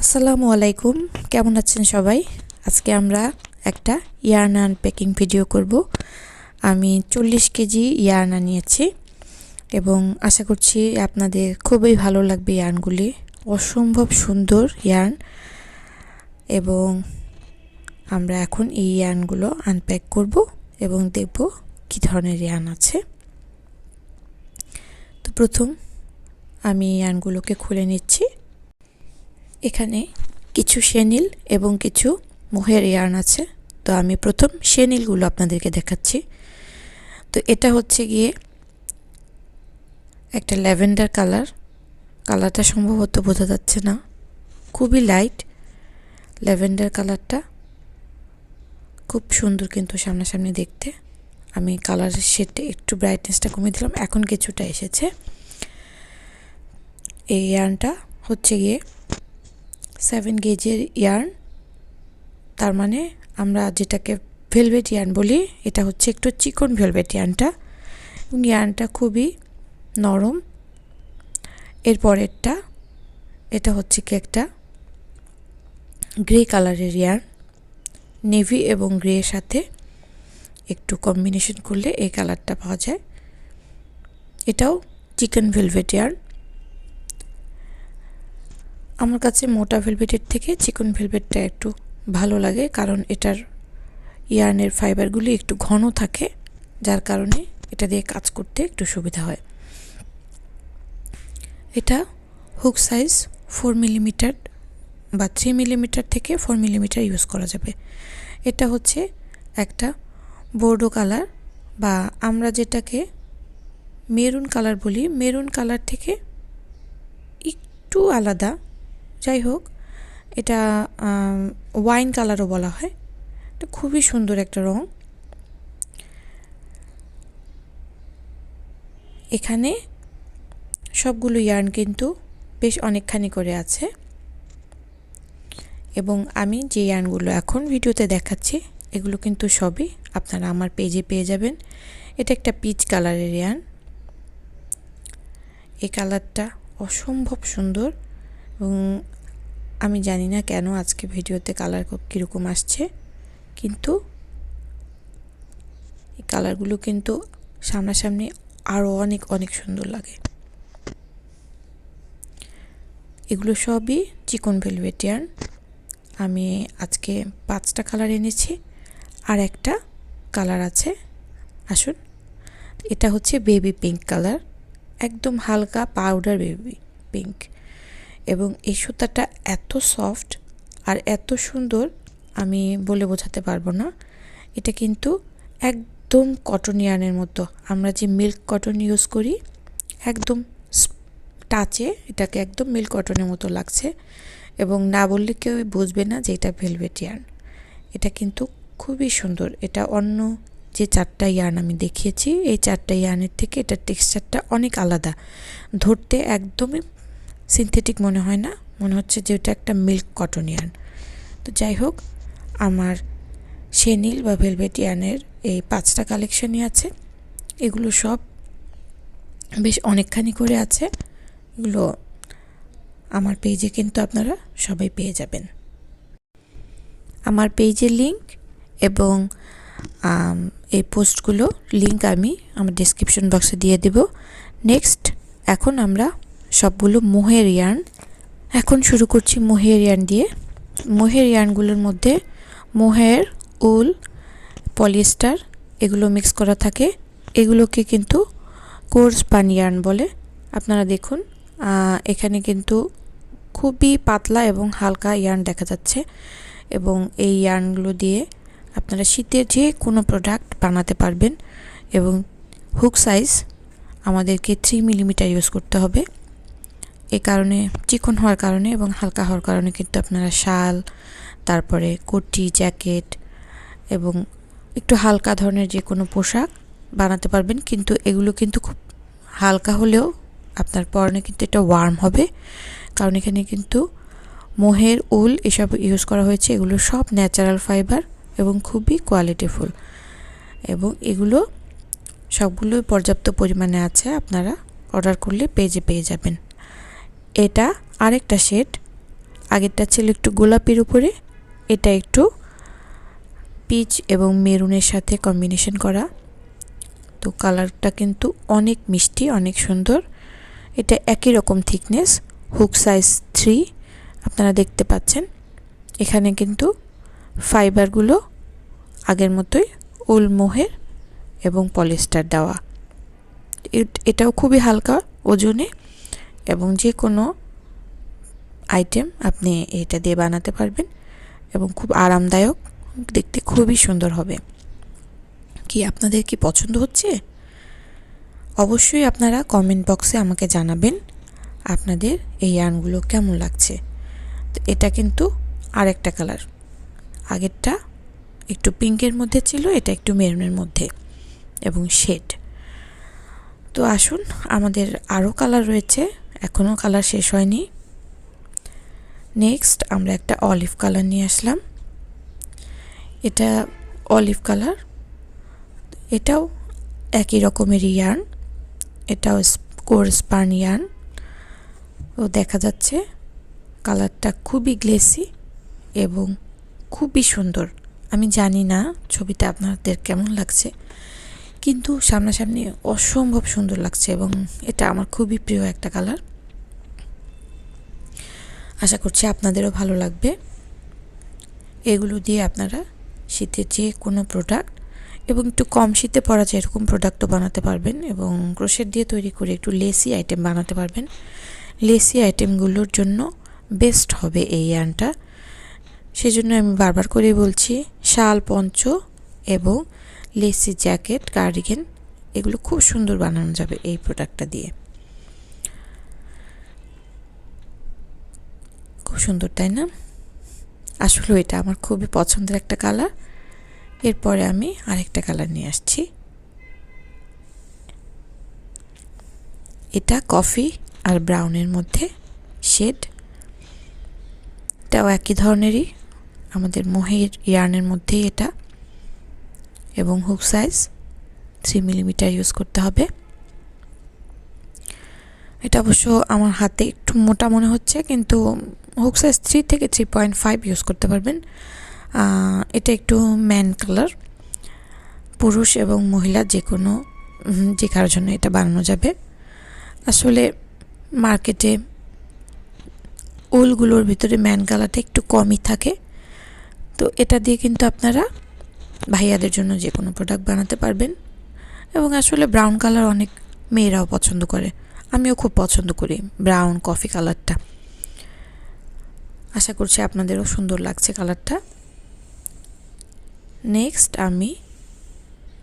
আসসালামু আলাইকুম, কেমন আছেন সবাই? আজকে আমরা একটা ইয়ার্ন আনপ্যাকিং ভিডিও করব। আমি 40 কেজি ইয়ার্ন আনিয়েছি এবং আশা করছি আপনাদের খুবই ভালো লাগবে ইয়ার্নগুলি। অসম্ভব সুন্দর ইয়ার্ন এবং আমরা এখন এই ইয়ার্নগুলো আনপ্যাক করব এবং দেখব কী ধরনের ইয়ার্ন আছে। তো প্রথম আমি ইয়ার্নগুলোকে খুলে নিচ্ছি। এখানে কিছু চেনিল এবং কিছু মোহের ইয়ার্ন আছে। তো আমি প্রথম চেনিলগুলো আপনাদেরকে দেখাচ্ছি। তো এটা হচ্ছে গিয়ে একটা ল্যাভেন্ডার কালারটা সম্ভবত বোঝা যাচ্ছে না, খুবই লাইট ল্যাভেন্ডার কালারটা, খুব সুন্দর কিন্তু সামনাসামনি দেখতে। আমি কালারের শেডটা একটু ব্রাইটনেসটা কমিয়ে দিলাম, এখন কিছুটা এসেছে। এই ইয়ার্নটা হচ্ছে গিয়ে 7 গেজের ইয়ার্ন, তার মানে আমরা যেটাকে ভেলভেট ইয়ার্ন বলি, এটা হচ্ছে একটু চিকন ভেলভেট ইয়ার্নটা এবং ইয়ার্নটা খুবই নরম। এরপরেরটা এটা হচ্ছে কি একটা গ্রে কালারের ইয়ার্ন, নেভি এবং গ্রের সাথে একটু কম্বিনেশন করলে এই কালারটা পাওয়া যায়। এটাও চিকন ভেলভেট ইয়ার্ন। আমার কাছে মোটা ভেলভেটের থেকে চিকন ভেলভেটটা একটু ভালো লাগে, কারণ এটার ইয়ার্নের ফাইবারগুলি একটু ঘন থাকে, যার কারণে এটা দিয়ে কাজ করতে একটু সুবিধা হয়। এটা হুক সাইজ 4 মিলিমিটার বা 3 মিলিমিটার থেকে 4 মিলিমিটার ইউজ করা যাবে। এটা হচ্ছে একটা বোর্ডো কালার বা আমরা যেটাকে মেরুন কালার বলি, মেরুন কালার থেকে একটু আলাদা। যাই হোক, এটা ওয়াইন কালারও বলা হয়। এটা খুবই সুন্দর একটা রং। এখানে সবগুলো ইয়ার্ন কিন্তু বেশ অনেকখানি করে আছে এবং আমি যে ইয়ার্নগুলো এখন ভিডিওতে দেখাচ্ছি এগুলো কিন্তু সবই আপনারা আমার পেজে পেয়ে যাবেন। এটা একটা পিচ কালারের ইয়ার্ন। এই কালারটা অসম্ভব সুন্দর এবং আমি জানি না কেন আজকে ভিডিওতে কালার কীরকম আসছে, কিন্তু এই কালারগুলো কিন্তু সামনাসামনি আরও অনেক অনেক সুন্দর লাগে। এগুলো সবই চিকন ভেলভেট ইয়ার্ন। আমি আজকে 5টা কালার এনেছি, আর একটা কালার আছে, আসুন। এটা হচ্ছে বেবি পিঙ্ক কালার, একদম হালকা পাউডার বেবি পিঙ্ক, এবং এই সুতাটা এত সফট আর এত সুন্দর আমি বলে বোঝাতে পারবো না। এটা কিন্তু একদম কটন ইয়ার্নের মতো, আমরা যে মিল্ক কটন ইউজ করি একদম টাচে এটাকে একদম মিল্ক কটনের মতো লাগছে এবং না বললে কেউ বুঝবে না যে এটা ভেলভেট ইয়ার্ন। এটা কিন্তু খুবই সুন্দর। এটা অন্য যে 4টা ইয়ার্ন আমি দেখিয়েছি এই 4টা ইয়ার্নের থেকে এটার টেক্সচারটা অনেক আলাদা। ধরতে একদমই সিনথেটিক মনে হয় না, মনে হচ্ছে যে এটা একটা মিল্ক কটন ইয়ার্ন। তো যাই হোক, আমার চেনিল বা ভেলভেট ইয়ার্নের এই 5টা কালেকশনই আছে। এগুলো সব বেশ অনেকখানি করে আছে। এগুলো আমার পেজে কিন্তু আপনারা সবাই পেয়ে যাবেন। আমার পেজের লিঙ্ক এবং এই পোস্টগুলো লিঙ্ক আমি আমার ডেসক্রিপশন বক্সে দিয়ে দেব। নেক্সট, এখন আমরা সবগুলো মোহের ইয়ার্ন এখন শুরু করছি মোহের ইয়ার্ন দিয়ে। মোহের ইয়ার্নগুলোর মধ্যে মোহের, উল, পলিয়েস্টার এগুলো মিক্স করা থাকে। এগুলোকে কিন্তু কোর্স পান ইয়ার্ন বলে। আপনারা দেখুন, এখানে কিন্তু খুবই পাতলা এবং হালকা ইয়ার্ন দেখা যাচ্ছে এবং এই ইয়ার্নগুলো দিয়ে আপনারা শীতের যে কোনো প্রোডাক্ট বানাতে পারবেন। এবং হুক সাইজ আমাদেরকে 3 মিলিমিটার ইউজ করতে হবে। এই কারণে চিকন হওয়ার কারণে এবং হালকা হওয়ার কারণে কিন্তু আপনারা শাল, তারপরে কোটি, জ্যাকেট এবং একটু হালকা ধরনের যে কোনো পোশাক বানাতে পারবেন। কিন্তু এগুলো কিন্তু খুব হালকা হলেও আপনার পরনে কিন্তু এটা ওয়ার্ম হবে, কারণ এখানে কিন্তু মোহের, উল এসব ইউজ করা হয়েছে। এগুলো সব ন্যাচারাল ফাইবার এবং খুবই কোয়ালিটিফুল, এবং এগুলো সবগুলো পর্যাপ্ত পরিমাণে আছে। আপনারা অর্ডার করলে পেজে পেয়ে যাবেন। এটা আরেকটা শেড, আগেরটা ছিল একটু গোলাপির উপরে, এটা একটু পিচ এবং মেরুনের সাথে কম্বিনেশন করা। তো কালারটা কিন্তু অনেক মিষ্টি, অনেক সুন্দর। এটা একই রকম থিকনেস, হুক সাইজ 3 আপনারা দেখতে পাচ্ছেন। এখানে কিন্তু ফাইবারগুলো আগের মতোই উল, মোহের এবং পলিস্টার দেওয়া। এটাও খুবই হালকা ওজনে এবং যে কোনো আইটেম আপনি এটা দিয়ে বানাতে পারবেন এবং খুব আরামদায়ক, দেখতে খুবই সুন্দর হবে। কি আপনাদের কি পছন্দ হচ্ছে? অবশ্যই আপনারা কমেন্ট বক্সে আমাকে জানাবেন আপনাদের এই ইয়ার্নগুলো কেমন লাগছে। তো এটা কিন্তু আরেকটা কালার, আগেরটা একটু পিঙ্কের মধ্যে ছিল, এটা একটু মেরুনের মধ্যে এবং শেড। তো আসুন, আমাদের আরও কালার রয়েছে, এখনও কালার শেষ হয়নি। নেক্সট আমরা একটা অলিভ কালার নিয়ে আসলাম। এটা অলিভ কালার, এটাও একই রকমের ইয়ার্ন, এটাও কোর স্পান ইয়ার্ন। ও দেখা যাচ্ছে কালারটা খুবই গ্লেসি এবং খুবই সুন্দর। আমি জানি না ছবিতে আপনাদের কেমন লাগছে, কিন্তু সামনাসামনি অসম্ভব সুন্দর লাগছে এবং এটা আমার খুবই প্রিয় একটা কালার। আশা করছি আপনাদেরও ভালো লাগবে। এগুলো দিয়ে আপনারা শীতের যে কোনো প্রোডাক্ট এবং একটু কম শীতে পরা যায় এরকম প্রোডাক্টও বানাতে পারবেন এবং ক্রোশেট দিয়ে তৈরি করে একটু লেসি আইটেম বানাতে পারবেন। লেসি আইটেমগুলোর জন্য বেস্ট হবে এই ইয়ার্নটা। সেজন্য আমি বারবার করে বলছি, শাল, পঞ্চ এবং লেসি জ্যাকেট, কার্ডিগান এগুলো খুব সুন্দর বানানো যাবে এই প্রোডাক্টটা দিয়ে। খুব সুন্দর, তাই না? আসলে এটা আমার খুবই পছন্দের একটা কালার। এরপরে আমি আরেকটা কালার নিয়ে আসছি। এটা কফি আর ব্রাউনের মধ্যে শেড। এটাও একই ধরনেরই, আমাদের মোহের ইয়ার্নের মধ্যেই এটা এবং হুক সাইজ 3 মিলিমিটার ইউজ করতে হবে। এটা অবশ্য আমার হাতে একটু মোটা মনে হচ্ছে, কিন্তু হুক সাইজ 3 থেকে 3.5 ইউজ করতে পারবেন। এটা একটু ম্যান কালার, পুরুষ এবং মহিলা যে কারোর জন্য এটা বানানো যাবে। আসলে মার্কেটে উলগুলোর ভিতরে ম্যান কালারটা একটু কমই থাকে, তো এটা দিয়ে কিন্তু আপনারা ভাইয়াদের জন্য যে কোনো প্রোডাক্ট বানাতে পারবেন। এবং আসলে ব্রাউন কালার অনেক মেয়েরাও পছন্দ করে, আমিও খুব পছন্দ করি ব্রাউন কফি কালারটা। আশা করছি আপনাদেরও সুন্দর লাগছে কালারটা। নেক্সট আমি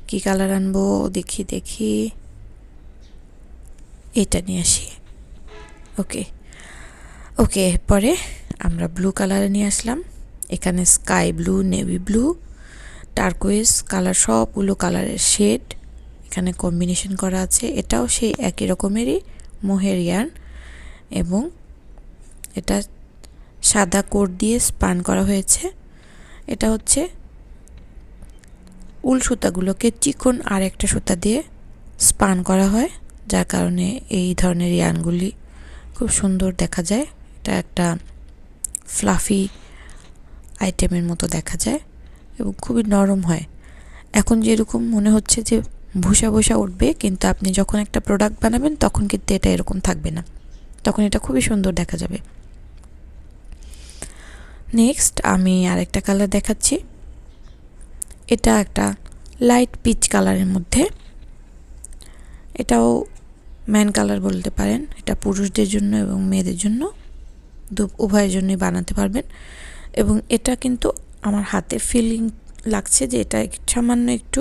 কি কালার আনবো দেখি, এটা নিয়ে আসি। ওকে, এরপরে আমরা ব্লু কালার নিয়ে আসলাম। এখানে sky blue, navy blue, turquoise colour, সবগুলো কালারের শেড এখানে কম্বিনেশন করা আছে। এটাও সেই একই রকমেরই মোহের ইয়ার্ন এবং এটা সাদা কোট দিয়ে স্পান করা হয়েছে। এটা হচ্ছে উল সুতাগুলোকে চিকন আর একটা সুতা দিয়ে স্পান করা হয়, যার কারণে এই ধরনের ইয়ার্নগুলি খুব সুন্দর দেখা যায়। এটা একটা ফ্লাফি আইটেমের মতো দেখা যায় এবং খুবই নরম হয়। এখন যেরকম মনে হচ্ছে যে ভুসা উঠবে, কিন্তু আপনি যখন একটা প্রোডাক্ট বানাবেন তখন কিন্তু এটা এরকম থাকবে না, তখন এটা খুবই সুন্দর দেখা যাবে। নেক্সট আমি আরেকটা কালার দেখাচ্ছি। এটা একটা লাইট পিচ কালারের মধ্যে, এটাও ম্যান কালার বলতে পারেন। এটা পুরুষদের জন্য এবং মেয়েদের জন্য উভয়ের জন্যই বানাতে পারবেন। এবং এটা কিন্তু আমার হাতে ফিলিং লাগছে যে এটা সামান্য একটু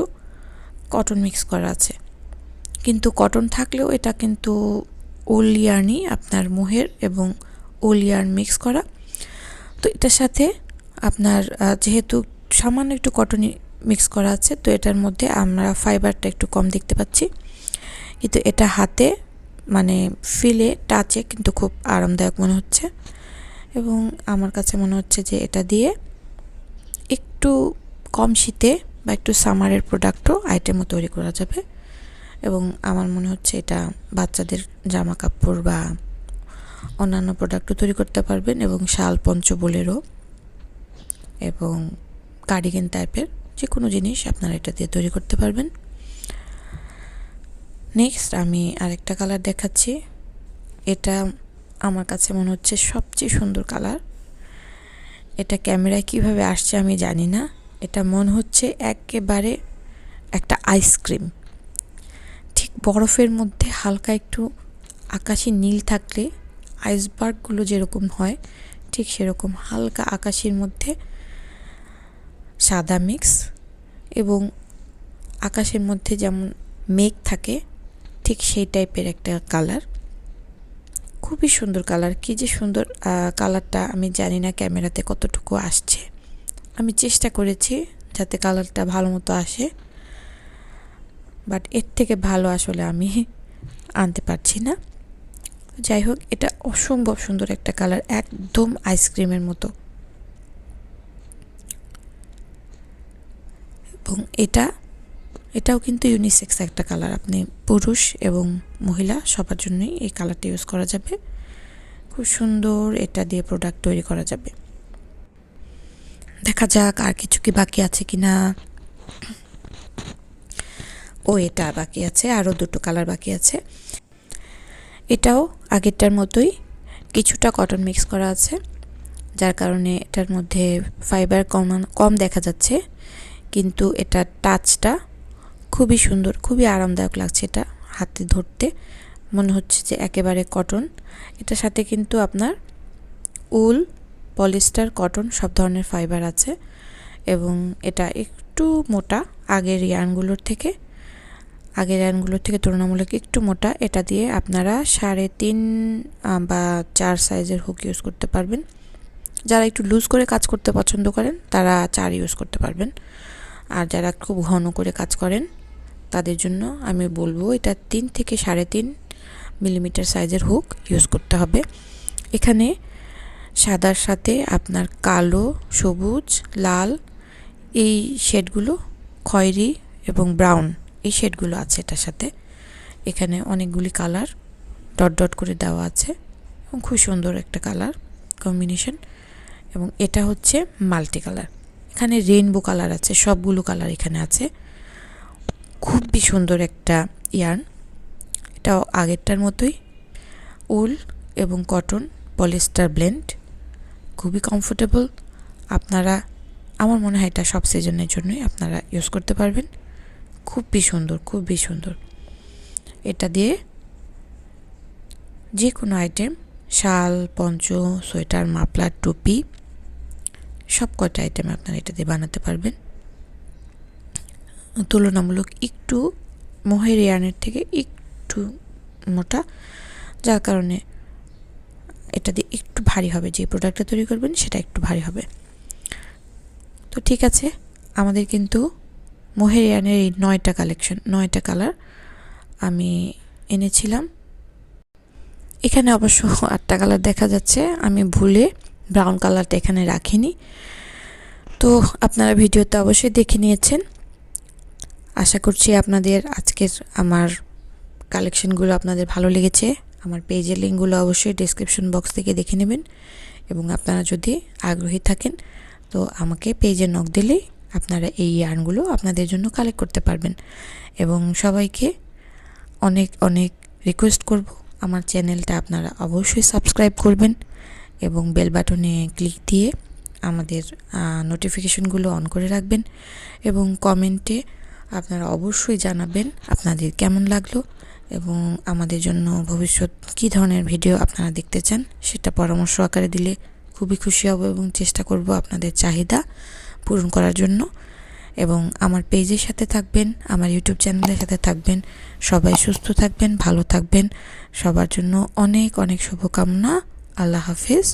কটন মিক্স করা আছে, কিন্তু কটন থাকলেও এটা কিন্তু উল ইয়ার্নই, আপনার মোহের এবং উল ইয়ার্ন মিক্স করা। তো এটার সাথে আপনার যেহেতু সামান্য একটু কটন মিক্স করা আছে, তো এটার মধ্যে আমরা ফাইবারটা একটু কম দেখতে পাচ্ছি, কিন্তু এটা হাতে মানে ফিলে টাচে কিন্তু খুব আরামদায়ক মনে হচ্ছে। এবং আমার কাছে মনে হচ্ছে যে এটা দিয়ে একটু কম শীতে বা একটু সামারের প্রোডাক্টও আইটেমও তৈরি করা যাবে। এবং আমার মনে হচ্ছে এটা বাচ্চাদের জামা কাপড় বা অন্যান্য প্রোডাক্টও তৈরি করতে পারবেন এবং শাল পঞ্চবোলেরও এবং কার্ডিগান টাইপের যে কোনো জিনিস আপনারা এটা দিয়ে তৈরি করতে পারবেন। নেক্সট আমি আরেকটা কালার দেখাচ্ছি। এটা আমার কাছে মনে হচ্ছে সবচেয়ে সুন্দর কালার। এটা ক্যামেরায় কিভাবে আসছে আমি জানি না। এটা মনে হচ্ছে একেবারে একটা আইসক্রিম, ঠিক বরফের মধ্যে হালকা একটু আকাশি নীল থাকলে আইসবার্গগুলো যেরকম হয় ঠিক সেরকম হালকা আকাশের মধ্যে সাদা মিক্স এবং আকাশের মধ্যে যেমন মেঘ থাকে ঠিক সেই টাইপের একটা কালার। খুবই সুন্দর কালার। কি যে সুন্দর কালারটা আমি জানি না ক্যামেরাতে কতটুকু আসছে। আমি চেষ্টা করেছি যাতে কালারটা ভালো মতো আসে, বাট এর থেকে ভালো আসলে আমি আনতে পারছি না। যাই হোক, এটা অসম্ভব সুন্দর একটা কালার, একদম আইসক্রিমের মতো। এবং এটাও কিন্তু ইউনিসেক্স একটা কালার। আপনি পুরুষ এবং মহিলা সবার জন্যই এই কালারটা ইউজ করা যাবে। খুব সুন্দর এটা দিয়ে প্রোডাক্ট তৈরি করা যাবে। দেখা যাক আর কিছু কি বাকি আছে কিনা। এটা বাকি আছে, আরও দুটো কালার বাকি আছে। এটাও আগেরটার মতোই কিছুটা কটন মিক্স করা আছে, যার কারণে এটার মধ্যে ফাইবার কম দেখা যাচ্ছে, কিন্তু এটার টাচটা খুবই সুন্দর, খুবই আরামদায়ক লাগছে। এটা হাতে ধরতে মনে হচ্ছে যে একেবারে কটন। এটার সাথে কিন্তু আপনার উল, পলিস্টার, কটন সব ধরনের ফাইবার আছে এবং এটা একটু মোটা আগের ইয়ার্নগুলোর থেকে তুলনামূলক একটু মোটা। এটা দিয়ে আপনারা 3.5 বা 4 সাইজের হুক ইউজ করতে পারবেন। যারা একটু লুজ করে কাজ করতে পছন্দ করেন তারা 4 ইউজ করতে পারবেন, আর যারা খুব ঘন করে কাজ করেন তাদের জন্য আমি বলবো এটা 3 থেকে 3.5 মিলিমিটার সাইজের হুক ইউজ করতে হবে। এখানে সাদার সাথে আপনার কালো, সবুজ, লাল এই শেডগুলো, খয়েরি এবং ব্রাউন এই শেডগুলো আছে এটার সাথে। এখানে অনেকগুলি কালার ডট ডট করে দেওয়া আছে এবং খুব সুন্দর একটা কালার কম্বিনেশন। এবং এটা হচ্ছে মাল্টি কালার। এখানে রেইনবো কালার আছে, সবগুলো কালার এখানে আছে। খুবই সুন্দর একটা ইয়ার্ন। এটাও আগেরটার মতোই উল এবং কটন পলিস্টার ব্লেন্ড, খুবই কমফোর্টেবল। আপনারা, আমার মনে হয় এটা সব সিজনের জন্যই আপনারা ইউজ করতে পারবেন। খুবই সুন্দর, খুবই সুন্দর। এটা দিয়ে যে কোনো আইটেম, শাল, পঞ্চ, সোয়েটার, মাফলার, টুপি সব কয়টা আইটেম আপনারা এটা দিয়ে বানাতে পারবেন। তুলনামূলক একটু মোহের ইয়ার্নের থেকে একটু মোটা, যার কারণে এটা দিয়ে একটু ভারী হবে। যে প্রোডাক্টটা তৈরি করবেন সেটা একটু ভারী হবে। তো ঠিক আছে, আমাদের কিন্তু মোহের ইয়ার্নের এই 9টা কালেকশন, 9টা কালার আমি এনেছিলাম। এখানে অবশ্য 8টা কালার দেখা যাচ্ছে, আমি ভুলে ব্রাউন কালারটা এখানে রাখিনি। তো আপনারা ভিডিওতে অবশ্যই দেখে নিয়েছেন। আশা করছি আপনাদের আজকের আমার কালেকশনগুলো আপনাদের ভালো লেগেছে। আমার পেজের লিঙ্কগুলো অবশ্যই ডেসক্রিপশন বক্স থেকে দেখে নেবেন এবং আপনারা যদি আগ্রহী থাকেন তো আমাকে পেজে নক দিলেই আপনারা এই ইয়ার্নগুলো আপনাদের জন্য কালেক্ট করতে পারবেন। এবং সবাইকে অনেক অনেক রিকোয়েস্ট করব, আমার চ্যানেলটা আপনারা অবশ্যই সাবস্ক্রাইব করবেন এবং বেল বাটনে ক্লিক দিয়ে আমাদের নোটিফিকেশনগুলো অন করে রাখবেন এবং কমেন্টে আপনারা অবশ্যই জানাবেন আপনাদের কেমন লাগলো এবং আমাদের জন্য ভবিষ্যৎ কী ধরনের ভিডিও আপনারা দেখতে চান সেটা পরামর্শ আকারে দিলে খুবই খুশি হব এবং চেষ্টা করব আপনাদের চাহিদা পূরণ করার জন্য। এবং আমার পেজের সাথে থাকবেন, আমার ইউটিউব চ্যানেলের সাথে থাকবেন। সবাই সুস্থ থাকবেন, ভালো থাকবেন। সবার জন্য অনেক অনেক শুভকামনা। আল্লাহ হাফিজ।